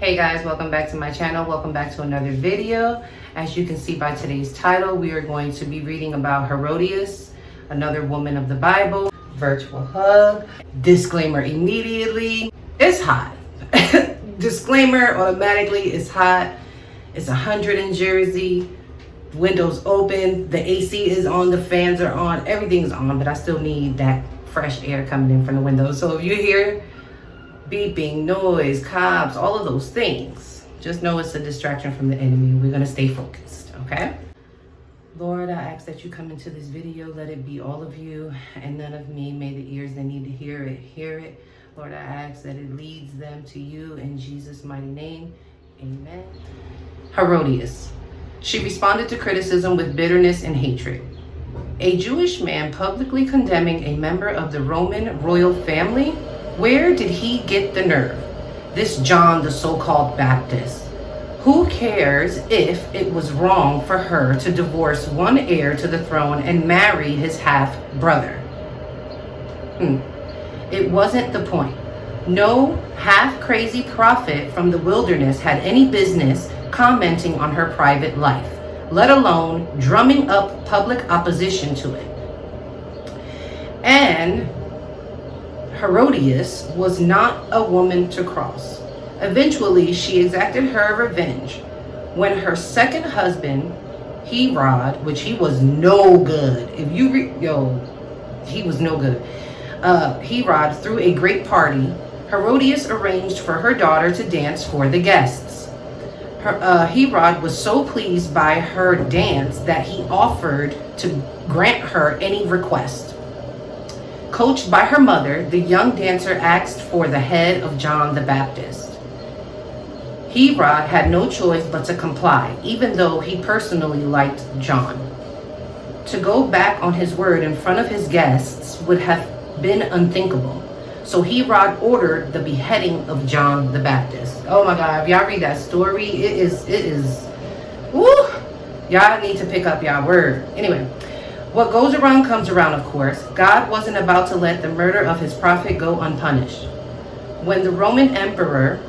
Hey guys, welcome back to my channel. Welcome back to another video. As you can see by today's title, we are going to be reading about Herodias, another woman of the Bible. Virtual hug. Disclaimer immediately. It's hot. Disclaimer automatically, it's hot. It's 100 in Jersey. Windows open. The AC is on. The fans are on. Everything's on, but I still need that fresh air coming in from the windows. So if you hear beeping, noise, cops, all of those things, just know it's a distraction from the enemy. We're going to stay focused, okay? Lord, I ask that you come into this video. Let it be all of you and none of me. May the ears that need to hear it, hear it. Lord, I ask that it leads them to you in Jesus' mighty name. Amen. Herodias. She responded to criticism with bitterness and hatred. A Jewish man publicly condemning a member of the Roman royal family? Where did he get the nerve? This John, the so-called Baptist. Who cares if it was wrong for her to divorce one heir to the throne and marry his half-brother? It wasn't the point. No half-crazy prophet from the wilderness had any business commenting on her private life, let alone drumming up public opposition to it. And Herodias was not a woman to cross. Eventually, she exacted her revenge when her second husband, Herod, which he was no good. If you he was no good. Herod threw a great party. Herodias arranged for her daughter to dance for the guests. Herod was so pleased by her dance that he offered to grant her any request. Coached by her mother, the young dancer asked for the head of John the Baptist. Herod had no choice but to comply, even though he personally liked John. To go back on his word in front of his guests would have been unthinkable. So Herod ordered the beheading of John the Baptist. Oh my God, if y'all read that story, it is, woo! Y'all need to pick up y'all word. Anyway. What goes around comes around, of course. God wasn't about to let the murder of his prophet go unpunished. When the Roman Emperor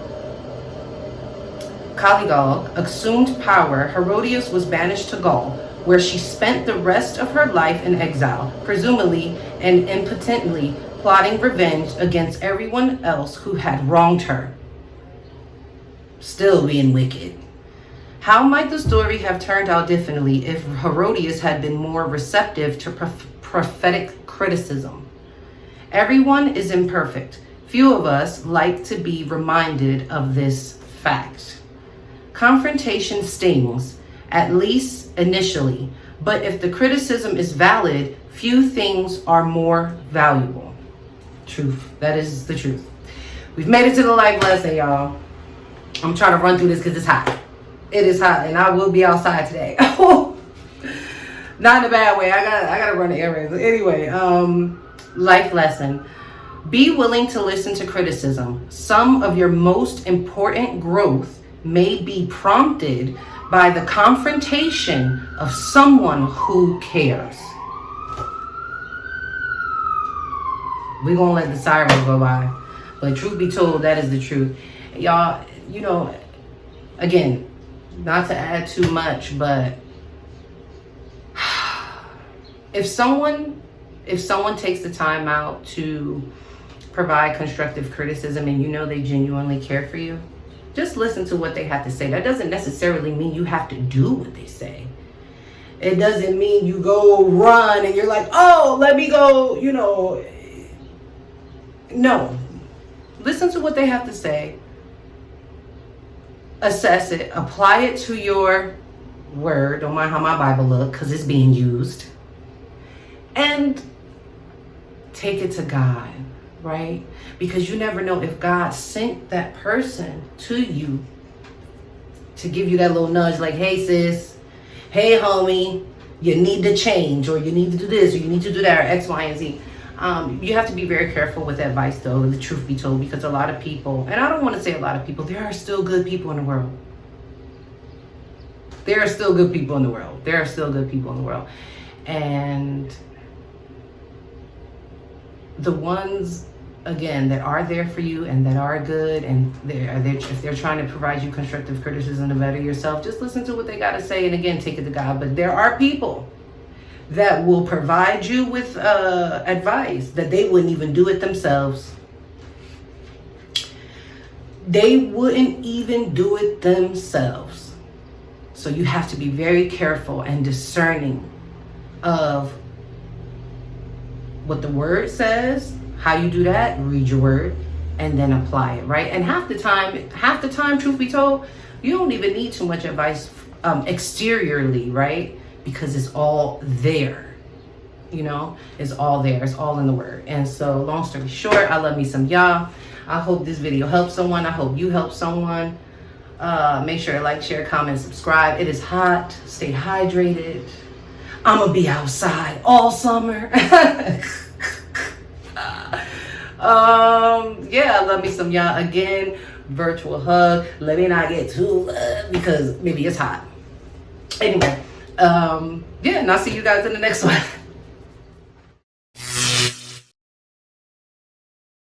Caligula assumed power, Herodias was banished to Gaul, where she spent the rest of her life in exile, presumably and impotently plotting revenge against everyone else who had wronged her. Still being wicked. How might the story have turned out differently if Herodias had been more receptive to prophetic criticism? Everyone is imperfect. Few of us like to be reminded of this fact. Confrontation stings, at least initially, but if the criticism is valid, few things are more valuable. Truth. That is the truth. We've made it to the life lesson, y'all. I'm trying to run through this because it's hot. It is hot, and I will be outside today. Not in a bad way. I gotta run the errands. Anyway, life lesson. Be willing to listen to criticism. Some of your most important growth may be prompted by the confrontation of someone who cares. We're gonna let the sirens go by. But truth be told, that is the truth. Y'all, again, not to add too much, but if someone takes the time out to provide constructive criticism and they genuinely care for you, just listen to what they have to say. That doesn't necessarily mean you have to do what they say. It doesn't mean you go run and you're like, oh, let me go, No. Listen to what they have to say. Assess it, apply it to your word. Don't mind how my Bible look, because it's being used. And take it to God, right? Because you never know if God sent that person to you to give you that little nudge like, hey sis, hey homie, you need to change, or you need to do this, or you need to do that, or X, Y, and Z. You have to be very careful with advice, though, the truth be told, because a lot of people, and I don't want to say a lot of people, there are still good people in the world. There are still good people in the world. There are still good people in the world. And the ones again, that are there for you and that are good, and if they're trying to provide you constructive criticism to better yourself, just listen to what they got to say, and again, take it to God. But there are people that will provide you with advice that they wouldn't even do it themselves. They wouldn't even do it themselves. So you have to be very careful and discerning of what the word says. How you do that? Read your word and then apply it, right? And half the time, truth be told, you don't even need too much advice exteriorly, right? Because it's all there. You know, it's all there. It's all in the word. And so, long story short, I love me some y'all. I hope this video helps someone. I hope you help someone. Make sure to like, share, comment, subscribe. It is hot. Stay hydrated. I'm gonna be outside all summer. Yeah, I love me some y'all. Again, virtual hug. Let me not get too because maybe it's hot. Anyway, yeah, and I'll see you guys in the next one.